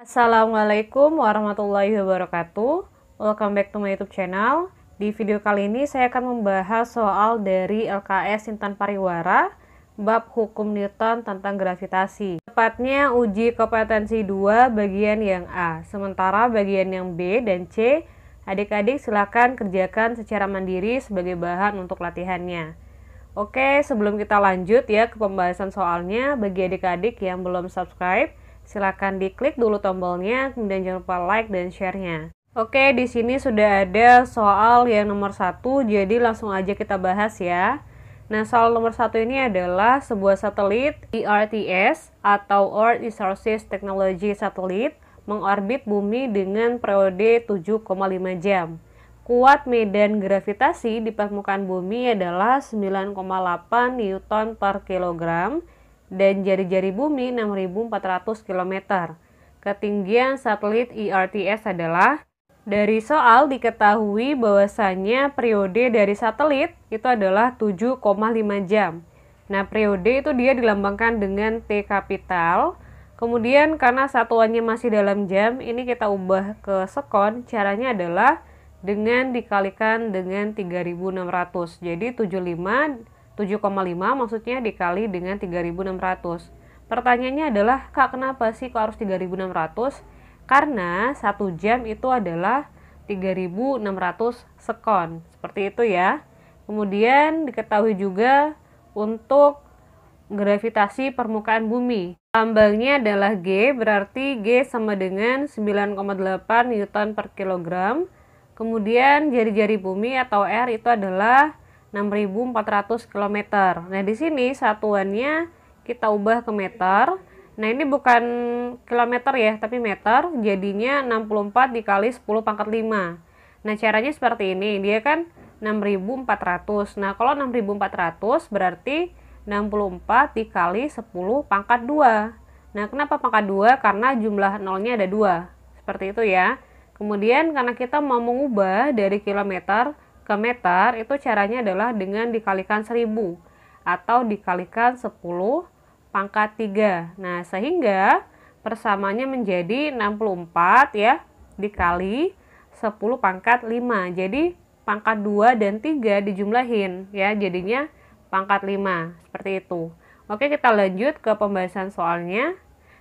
Assalamualaikum warahmatullahi wabarakatuh. Welcome back to my YouTube channel. Di video kali ini saya akan membahas soal dari LKS Intan Pariwara, bab hukum Newton tentang gravitasi. Tepatnya uji kompetensi 2 bagian yang A. Sementara bagian yang B dan C, adik-adik silakan kerjakan secara mandiri sebagai bahan untuk latihannya. Oke, sebelum kita lanjut ya ke pembahasan soalnya, bagi adik-adik yang belum subscribe, silakan diklik dulu tombolnya, kemudian jangan lupa like dan share-nya. Oke, di sini sudah ada soal yang nomor 1, jadi langsung aja kita bahas ya. Nah, soal nomor 1 ini adalah sebuah satelit ERTS atau Earth Resources Technology Satellite mengorbit bumi dengan periode 7,5 jam. Kuat medan gravitasi di permukaan bumi adalah 9,8 Newton per kilogram dan jari-jari bumi 6.400 km. Ketinggian satelit ERTS adalah, dari soal diketahui bahwasannya periode dari satelit itu adalah 7,5 jam. Nah, periode itu dia dilambangkan dengan T kapital. Kemudian karena satuannya masih dalam jam, ini kita ubah ke sekon. Caranya adalah dengan dikalikan dengan 3.600. Jadi 7,5 maksudnya dikali dengan 3.600. Pertanyaannya adalah, Kak, kenapa sih kok harus 3.600? Karena 1 jam itu adalah 3.600 sekon. Seperti itu ya. Kemudian diketahui juga untuk gravitasi permukaan bumi. Lambangnya adalah G, berarti G sama dengan 9,8 Newton per kilogram. Kemudian jari-jari bumi atau R itu adalah 6.400 km. Nah, di sini satuannya kita ubah ke meter. Nah, ini bukan kilometer ya, tapi meter. Jadinya 64 dikali 10 pangkat 5. Nah, caranya seperti ini. Dia kan 6.400. Nah, kalau 6.400 berarti 64 dikali 10 pangkat 2. Nah, kenapa pangkat 2? Karena jumlah nolnya ada 2. Seperti itu ya. Kemudian karena kita mau mengubah dari kilometer ke meter, itu caranya adalah dengan dikalikan 1000 atau dikalikan 10 pangkat 3. Nah, sehingga persamanya menjadi 64 ya dikali 10 pangkat 5. Jadi pangkat 2 dan 3 dijumlahin ya, jadinya pangkat 5. Seperti itu. Oke, kita lanjut ke pembahasan soalnya.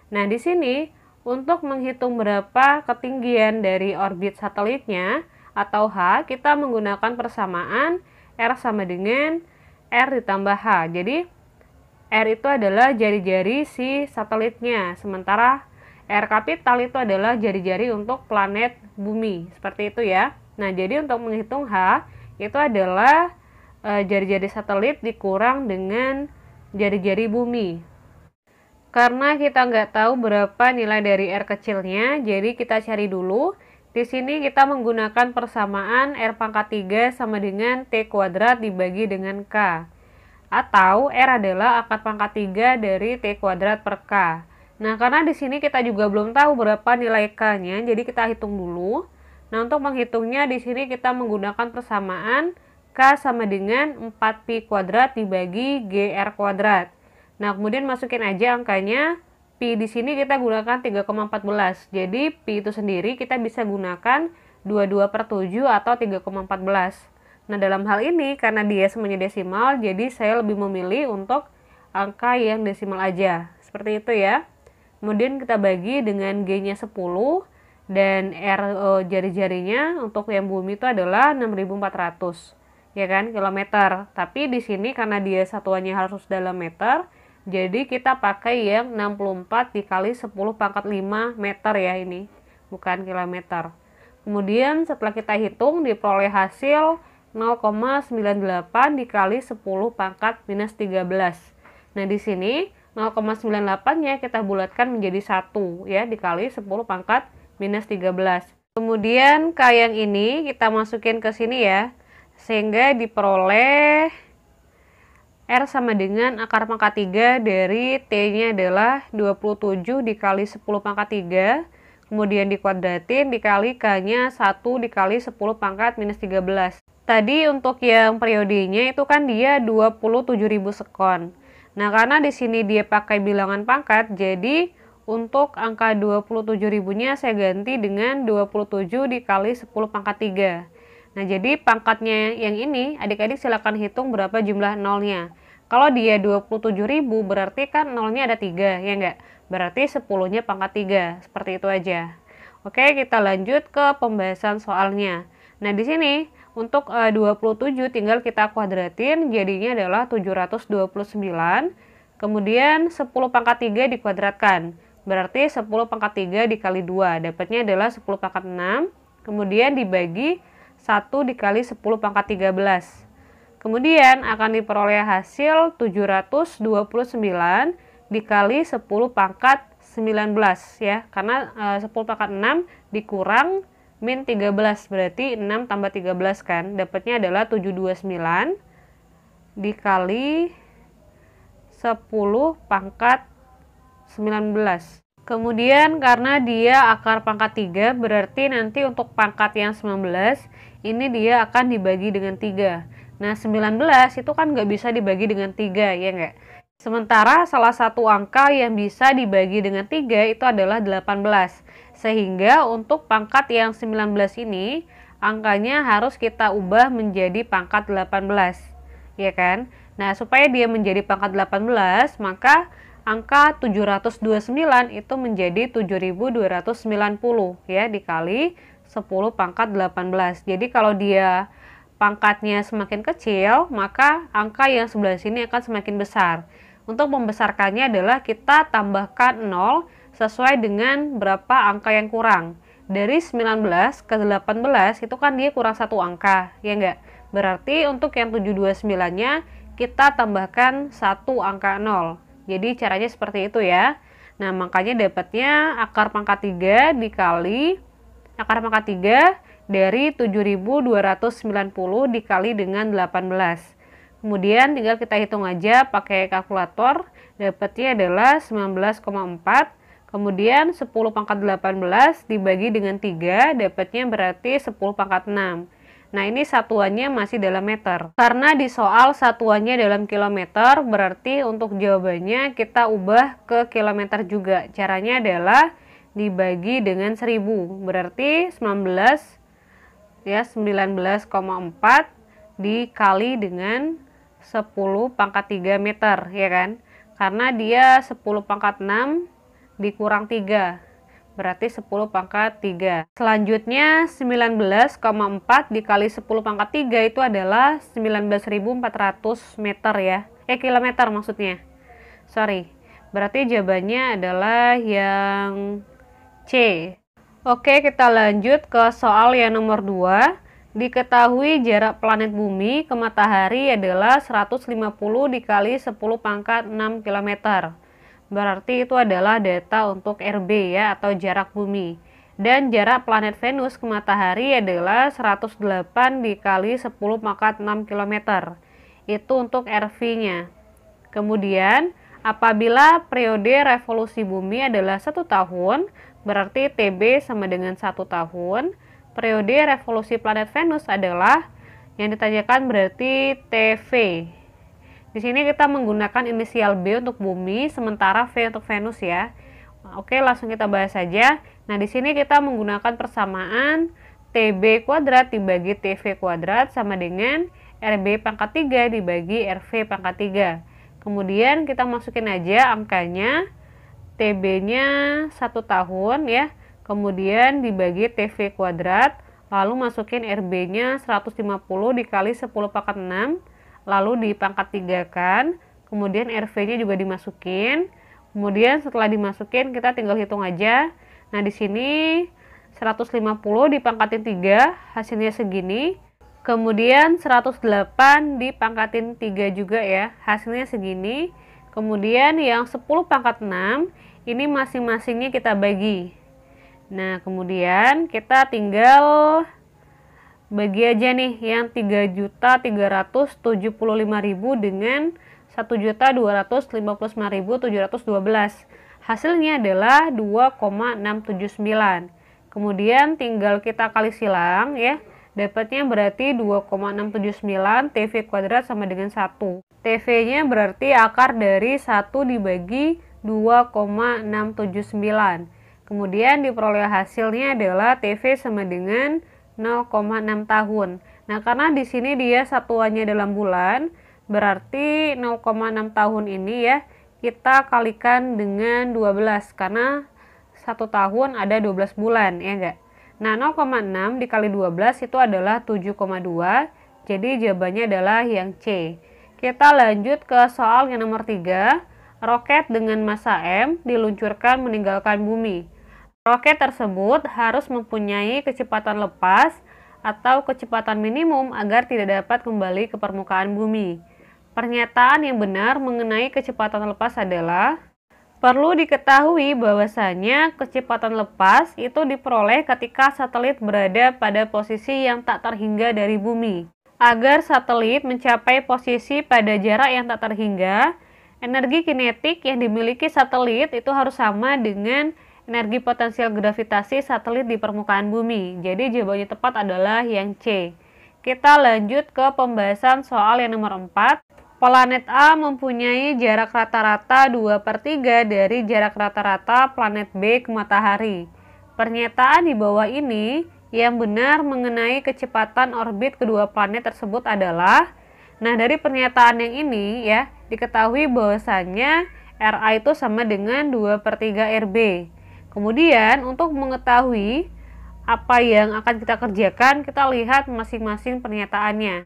Nah, di sini untuk menghitung berapa ketinggian dari orbit satelitnya atau H, kita menggunakan persamaan R sama dengan R ditambah H. Jadi, R itu adalah jari-jari si satelitnya, sementara R kapital itu adalah jari-jari untuk planet bumi. Seperti itu ya. Nah, jadi untuk menghitung H, itu adalah jari-jari satelit dikurang dengan jari-jari bumi. Karena kita nggak tahu berapa nilai dari R kecilnya, jadi kita cari dulu. Di sini kita menggunakan persamaan R pangkat 3 sama dengan T kuadrat dibagi dengan K. Atau R adalah akar pangkat 3 dari T kuadrat per K. Nah, karena di sini kita juga belum tahu berapa nilai K-nya, jadi kita hitung dulu. Nah, untuk menghitungnya di sini kita menggunakan persamaan K sama dengan 4pi kuadrat dibagi GR kuadrat. Nah, kemudian masukin aja angkanya. Pi di sini kita gunakan 3,14. Jadi pi itu sendiri kita bisa gunakan 22/7 atau 3,14. Nah, dalam hal ini karena dia semuanya desimal, jadi saya lebih memilih untuk angka yang desimal aja. Seperti itu ya. Kemudian kita bagi dengan G-nya 10 dan R jari-jarinya untuk yang bumi itu adalah 6.400. Ya kan, kilometer. Tapi di sini karena dia satuannya harus dalam meter, jadi kita pakai yang 64 dikali 10 pangkat 5 meter ya ini, bukan kilometer. Kemudian setelah kita hitung diperoleh hasil 0,98 dikali 10 pangkat minus 13. Nah, di sini 0,98-nya kita bulatkan menjadi 1 ya, dikali 10 pangkat minus 13. Kemudian K yang ini kita masukin ke sini ya, sehingga diperoleh R sama dengan akar pangkat 3 dari T-nya adalah 27 dikali 10 pangkat 3. Kemudian dikuadratin dikali K-nya 1 dikali 10 pangkat minus 13. Tadi untuk yang periodenya itu kan dia 27.000 sekon. Nah, karena di sini dia pakai bilangan pangkat, jadi untuk angka 27.000-nya saya ganti dengan 27 dikali 10 pangkat 3. Nah, jadi pangkatnya yang ini, adik-adik silakan hitung berapa jumlah nolnya. Kalau dia 27.000 berarti kan nolnya ada 3, ya enggak? Berarti 10-nya pangkat 3, seperti itu aja. Oke, kita lanjut ke pembahasan soalnya. Nah, di sini untuk 27 tinggal kita kuadratin, jadinya adalah 729. Kemudian 10 pangkat 3 dikuadratkan. Berarti 10 pangkat 3 dikali 2, dapatnya adalah 10 pangkat 6. Kemudian dibagi 1 dikali 10 pangkat 13. Kemudian akan diperoleh hasil 729 dikali 10 pangkat 19 ya. Karena 10 pangkat 6 dikurang min 13, berarti 6 tambah 13 kan. Dapatnya adalah 729 dikali 10 pangkat 19. Kemudian karena dia akar pangkat 3, berarti nanti untuk pangkat yang 19 ini dia akan dibagi dengan 3. Nah, 19 itu kan nggak bisa dibagi dengan 3, ya nggak? Sementara salah satu angka yang bisa dibagi dengan 3 itu adalah 18. Sehingga untuk pangkat yang 19 ini, angkanya harus kita ubah menjadi pangkat 18. Ya kan? Nah, supaya dia menjadi pangkat 18, maka angka 729 itu menjadi 7.290 ya, dikali 10 pangkat 18. Jadi kalau dia pangkatnya semakin kecil, maka angka yang sebelah sini akan semakin besar. Untuk membesarkannya adalah kita tambahkan 0 sesuai dengan berapa angka yang kurang. Dari 19 ke 18 itu kan dia kurang satu angka, ya enggak? Berarti untuk yang 729-nya kita tambahkan satu angka 0. Jadi caranya seperti itu ya. Nah, makanya dapatnya akar pangkat 3 dikali akar pangkat 3 dari 7.290 dikali dengan 18. Kemudian tinggal kita hitung aja pakai kalkulator, dapatnya adalah 19,4. Kemudian 10 pangkat 18 dibagi dengan 3, dapatnya berarti 10 pangkat 6. Nah, ini satuannya masih dalam meter. Karena di soal satuannya dalam kilometer, berarti untuk jawabannya kita ubah ke kilometer juga. Caranya adalah dibagi dengan 1000. Berarti 19,4 dikali dengan 10 pangkat 3 meter, ya kan? Karena dia 10 pangkat 6 dikurang 3. Berarti 10 pangkat 3. Selanjutnya 19,4 dikali 10 pangkat 3 itu adalah 19.400 meter ya. Kilometer maksudnya. Sorry. Berarti jawabannya adalah yang C. Oke, kita lanjut ke soal yang nomor 2. Diketahui jarak planet bumi ke matahari adalah 150 dikali 10 pangkat 6 km. Berarti itu adalah data untuk RB ya, atau jarak bumi. Dan jarak planet Venus ke matahari adalah 108 dikali 10 pangkat 6 km. Itu untuk RV-nya. Kemudian, apabila periode revolusi bumi adalah 1 tahun, berarti TB sama dengan 1 tahun. Periode revolusi planet Venus adalah yang ditanyakan berarti TV. Di sini kita menggunakan inisial B untuk bumi, sementara V untuk Venus ya. Oke, langsung kita bahas saja. Nah, di sini kita menggunakan persamaan TB kuadrat dibagi TV kuadrat sama dengan RB pangkat 3 dibagi RV pangkat 3. Kemudian kita masukin aja angkanya. TB-nya 1 tahun ya. Kemudian dibagi TV kuadrat, lalu masukin RB-nya 150 dikali 10 pangkat 6, lalu dipangkat 3 kan, kemudian RV-nya juga dimasukin. Kemudian setelah dimasukin kita tinggal hitung aja. Nah, di sini 150 dipangkatin 3, hasilnya segini. Kemudian 108 dipangkatin 3 juga ya, hasilnya segini. Kemudian yang 10 pangkat 6, ini masing-masingnya kita bagi. Nah, kemudian kita tinggal bagi aja nih yang 3.375.000 dengan 1.259.712. Hasilnya adalah 2,679. Kemudian tinggal kita kali silang ya. Dapatnya berarti 2,679 TV kuadrat sama dengan 1. TV-nya berarti akar dari 1 dibagi 2,679. Kemudian diperoleh hasilnya adalah TV sama dengan 0,6 tahun. Nah, karena di sini dia satuannya dalam bulan, berarti 0,6 tahun ini ya kita kalikan dengan 12 karena 1 tahun ada 12 bulan, ya enggak? Nah, 0,6 dikali 12 itu adalah 7,2. Jadi jawabannya adalah yang C. Kita lanjut ke soal yang nomor 3. Roket dengan massa M diluncurkan meninggalkan bumi. Roket tersebut harus mempunyai kecepatan lepas atau kecepatan minimum agar tidak dapat kembali ke permukaan bumi. Pernyataan yang benar mengenai kecepatan lepas adalah: perlu diketahui bahwasanya kecepatan lepas itu diperoleh ketika satelit berada pada posisi yang tak terhingga dari bumi. Agar satelit mencapai posisi pada jarak yang tak terhingga, energi kinetik yang dimiliki satelit itu harus sama dengan energi potensial gravitasi satelit di permukaan bumi. Jadi jawabannya tepat adalah yang C. Kita lanjut ke pembahasan soal yang nomor 4. Planet A mempunyai jarak rata-rata 2/3 dari jarak rata-rata planet B ke matahari. Pernyataan di bawah ini yang benar mengenai kecepatan orbit kedua planet tersebut adalah, nah dari pernyataan yang ini ya, diketahui bahwasanya RA itu sama dengan 2/3 RB. Kemudian untuk mengetahui apa yang akan kita kerjakan, kita lihat masing-masing pernyataannya.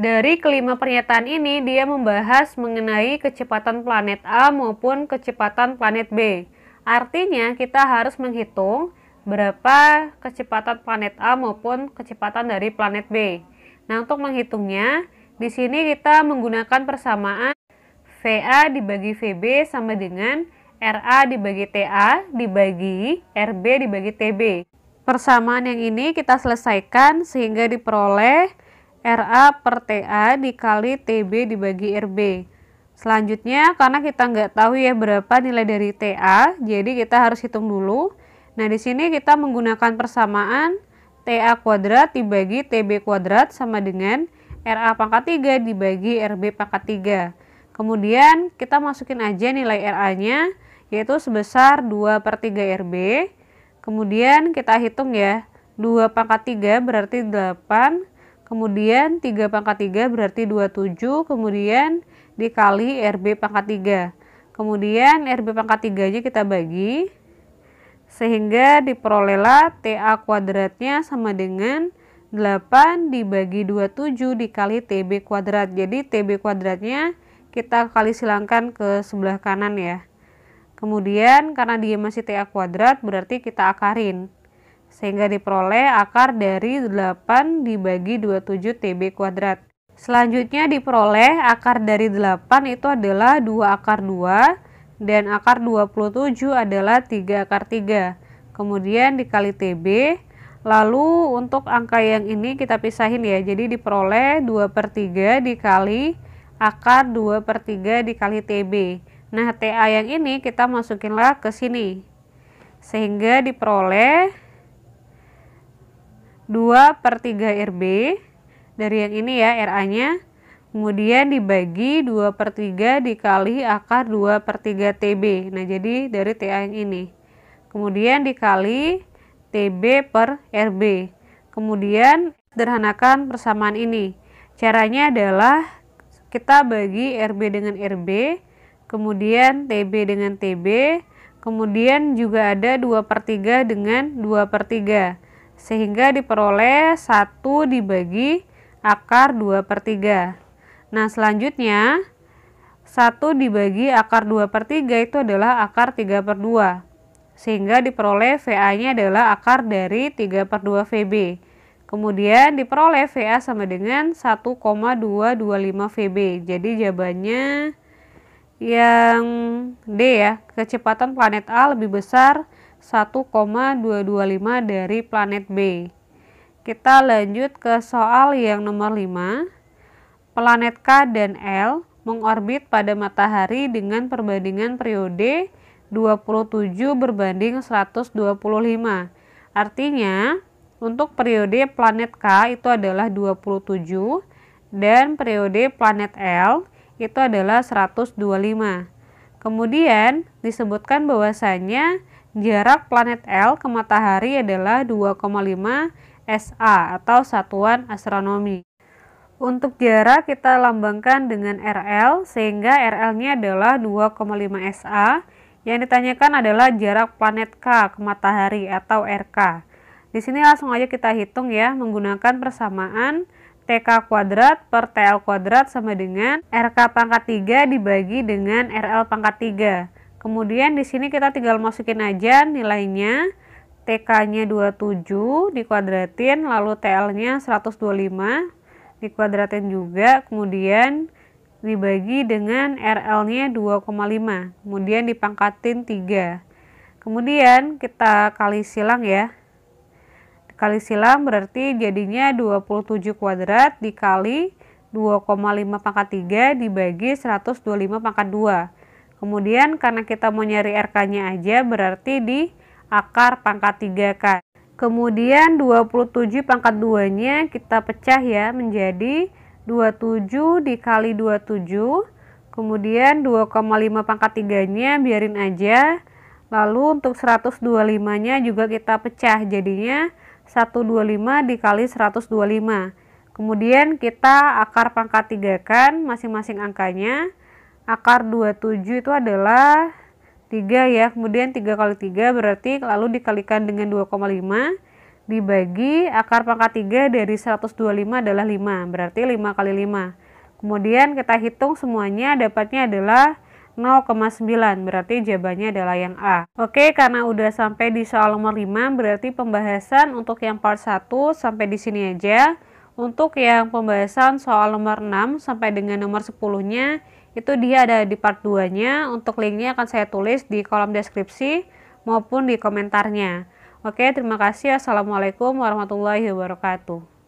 Dari kelima pernyataan ini, dia membahas mengenai kecepatan planet A maupun kecepatan planet B. Artinya, kita harus menghitung berapa kecepatan planet A maupun kecepatan dari planet B. Nah, untuk menghitungnya, di sini kita menggunakan persamaan VA dibagi VB sama dengan RA dibagi TA dibagi RB dibagi TB. Persamaan yang ini kita selesaikan sehingga diperoleh RA per TA dikali TB dibagi RB. Selanjutnya, karena kita nggak tahu ya berapa nilai dari TA, jadi kita harus hitung dulu. Nah, di sini kita menggunakan persamaan TA kuadrat dibagi TB kuadrat sama dengan RA pangkat 3 dibagi RB pangkat 3. Kemudian, kita masukin aja nilai RA-nya, yaitu sebesar 2/3 RB. Kemudian, kita hitung ya, 2 pangkat 3 berarti 8. Kemudian 3 pangkat 3 berarti 27, kemudian dikali RB pangkat 3. Kemudian RB pangkat 3-nya kita bagi, sehingga diperolehlah TA kuadratnya sama dengan 8 dibagi 27 dikali TB kuadrat. Jadi TB kuadratnya kita kali silangkan ke sebelah kanan ya. Kemudian karena dia masih TA kuadrat berarti kita akarin, sehingga diperoleh akar dari 8 dibagi 27 TB kuadrat. Selanjutnya diperoleh akar dari 8 itu adalah 2 akar 2 dan akar 27 adalah 3 akar 3. Kemudian dikali TB. Lalu untuk angka yang ini kita pisahin ya. Jadi diperoleh 2/3 dikali akar 2/3 dikali TB. Nah, TA yang ini kita masukinlah ke sini. Sehingga diperoleh 2/3 RB dari yang ini ya, RA-nya. Kemudian dibagi 2/3 dikali akar 2/3 TB. Nah, jadi dari TA yang ini. Kemudian dikali TB per RB. Kemudian sederhanakan persamaan ini. Caranya adalah kita bagi RB dengan RB, kemudian TB dengan TB, kemudian juga ada 2/3 dengan 2/3. Sehingga diperoleh 1 dibagi akar 2/3. Nah, selanjutnya 1 dibagi akar 2/3 itu adalah akar 3/2. Sehingga diperoleh VA-nya adalah akar dari 3/2 VB. Kemudian diperoleh VA sama dengan 1,225 VB. Jadi jawabannya yang D ya, kecepatan planet A lebih besar 1,225 dari planet B. Kita lanjut ke soal yang nomor 5. Planet K dan L mengorbit pada matahari dengan perbandingan periode 27 berbanding 125. Artinya, untuk periode planet K itu adalah 27 dan periode planet L itu adalah 125. Kemudian disebutkan bahwasanya jarak planet L ke matahari adalah 2,5 SA atau satuan astronomi. Untuk jarak kita lambangkan dengan RL, sehingga RL-nya adalah 2,5 SA. Yang ditanyakan adalah jarak planet K ke matahari atau RK. Di sini langsung aja kita hitung ya, menggunakan persamaan TK kuadrat per TL kuadrat sama dengan RK pangkat 3 dibagi dengan RL pangkat 3. Kemudian di sini kita tinggal masukin aja nilainya. TK-nya 27 dikuadratin, lalu TL-nya 125 dikuadratin juga, kemudian dibagi dengan RL-nya 2,5, kemudian dipangkatin 3. Kemudian kita kali silang ya. Kali silang berarti jadinya 27 kuadrat dikali 2,5 pangkat 3 dibagi 125 pangkat 2. Kemudian karena kita mau nyari RK-nya aja, berarti di akar pangkat 3K. Kemudian 27 pangkat 2-nya kita pecah ya menjadi 27 dikali 27, kemudian 2,5 pangkat 3-nya biarin aja. Lalu untuk 125-nya juga kita pecah, jadinya 125 dikali 125. Kemudian kita akar pangkat 3 kan masing-masing angkanya. Akar 27 itu adalah 3 ya, kemudian 3 kali 3 berarti lalu dikalikan dengan 2,5 dibagi akar pangkat 3 dari 125 adalah 5, berarti 5 kali 5. Kemudian kita hitung semuanya, dapatnya adalah 0,9, berarti jawabannya adalah yang A. Oke, karena udah sampai di soal nomor 5, berarti pembahasan untuk yang part 1 sampai di sini aja. Untuk yang pembahasan soal nomor 6 sampai dengan nomor 10-nya, itu dia ada di part 2-nya. Untuk linknya akan saya tulis di kolom deskripsi maupun di komentarnya. Oke, terima kasih. Assalamualaikum warahmatullahi wabarakatuh.